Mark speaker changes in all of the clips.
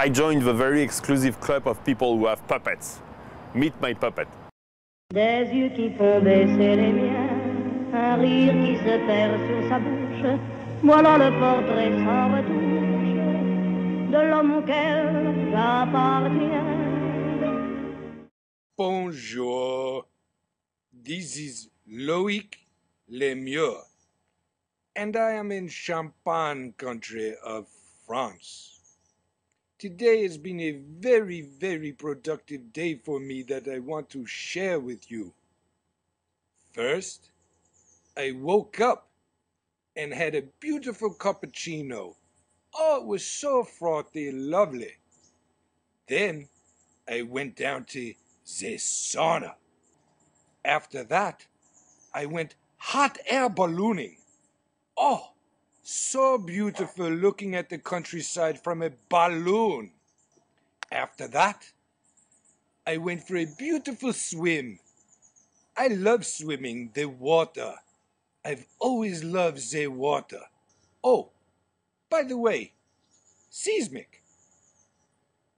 Speaker 1: I joined the very exclusive club of people who have puppets. Meet my puppet.
Speaker 2: Des yeux qui font baisser les miens, un rire qui se perd sur sa bouche, voilà le portrait sans retouche de l'homme auquel j'appartiens.
Speaker 3: Bonjour, this is Loic le Meur, and I am in Champagne country of France. Today has been a very productive day for me that I want to share with you. First, I woke up and had a beautiful cappuccino. Oh, it was so frothy and lovely. Then I went down to the sauna. After that, I went hot air ballooning. Oh, so beautiful looking at the countryside from a balloon. After that, I went for a beautiful swim. I love swimming, the water. I've always loved the water. Oh, by the way, Seesmic.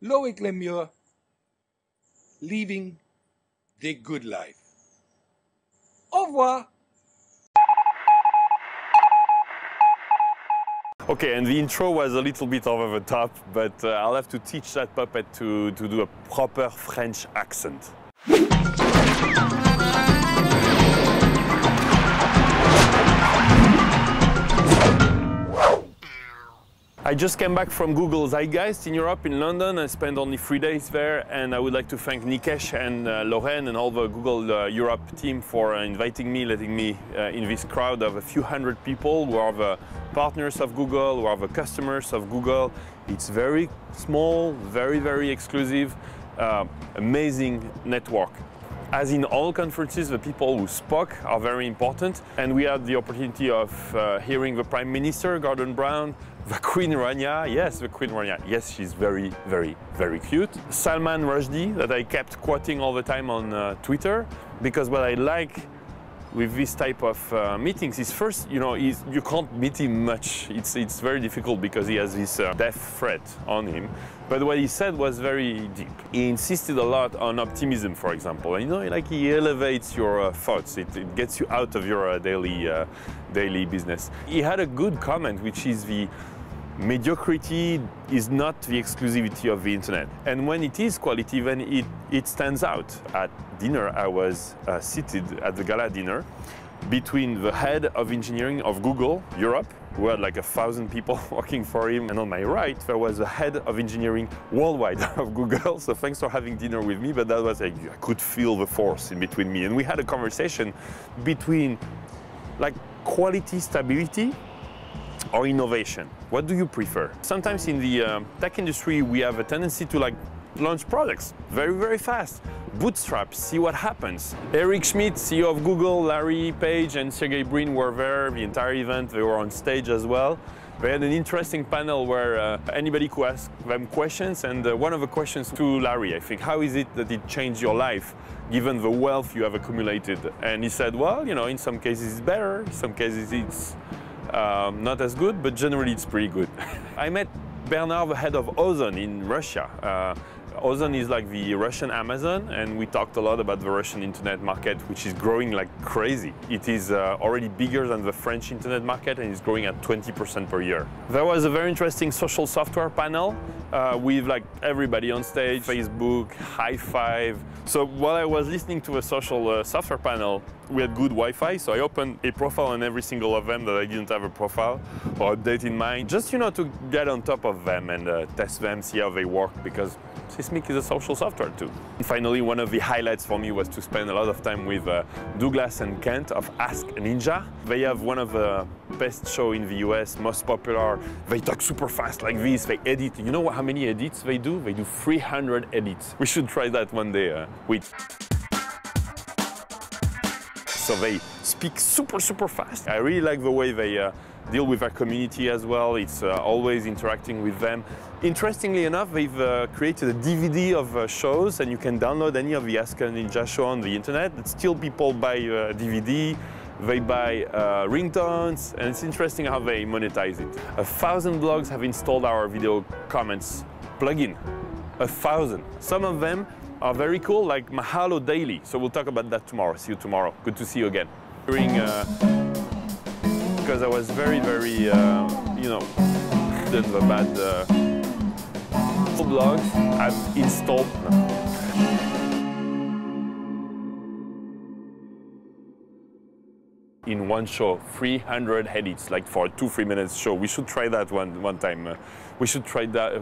Speaker 3: Loic le Meur, living the good life. Au revoir.
Speaker 1: Okay, and the intro was a little bit over the top, but I'll have to teach that puppet to do a proper French accent. I just came back from Google Zeitgeist in Europe, in London. I spent only 3 days there, and I would like to thank Nikesh and Lorraine and all the Google Europe team for inviting me, letting me in this crowd of a few hundred people who are the partners of Google, who are the customers of Google. It's very small, very exclusive, amazing network. As in all conferences, the people who spoke are very important, and we had the opportunity of hearing the Prime Minister, Gordon Brown, the Queen Rania, yes, the Queen Rania, yes, she's very cute. Salman Rushdie, that I kept quoting all the time on Twitter, because what I like with this type of meetings is first, you know, you can't meet him much. It's very difficult because he has this death threat on him. But what he said was very deep. He insisted a lot on optimism, for example. And, you know, like he elevates your thoughts. It gets you out of your daily business. He had a good comment, which is the mediocrity is not the exclusivity of the internet. And when it is quality, then it stands out. At dinner, I was seated at the gala dinner between the head of engineering of Google Europe, who had like 1,000 people working for him, and on my right there was the head of engineering worldwide of Google. So thanks for having dinner with me, but that was like, I could feel the force in between me. And we had a conversation between like quality, stability, or innovation. What do you prefer? Sometimes in the tech industry we have a tendency to like launch products very fast, bootstrap, see what happens. Eric Schmidt, CEO of Google, Larry Page and Sergey Brin were there the entire event. They were on stage as well. They had an interesting panel where anybody could ask them questions, and one of the questions to Larry, I think, how is it that it changed your life given the wealth you have accumulated? And he said, well, you know, in some cases it's better, in some cases it's not as good, but generally it's pretty good. I met Bernard, the head of Ozon in Russia. Ozon is like the Russian Amazon, and we talked a lot about the Russian internet market, which is growing like crazy. It is already bigger than the French internet market, and it's growing at 20% per year. There was a very interesting social software panel with like everybody on stage, Facebook, high five. So while I was listening to a social software panel, we had good Wi-Fi, so I opened a profile on every single of them that I didn't have a profile or update in mind, just, you know, to get on top of them and test them, see how they work, because Seesmic is a social software too. And finally, one of the highlights for me was to spend a lot of time with Douglas and Kent of Ask Ninja. They have one of the best shows in the US, most popular. They talk super fast like this, they edit. You know how many edits they do? They do 300 edits. We should try that one day with. So they speak super fast. I really like the way they deal with their community as well. It's always interacting with them. Interestingly enough, they've created a DVD of shows, and you can download any of the Ask a Ninja show on the internet. But still people buy DVD, they buy ringtones, and it's interesting how they monetize it. 1,000 blogs have installed our video comments plugin, 1,000. Some of them are very cool, like Mahalo Daily. So we'll talk about that tomorrow. See you tomorrow. Good to see you again. Because I was very, you know, the bad blogs I've installed. In one show, 300 edits, like for a 2-3 minutes show. We should try that one time. We should try that.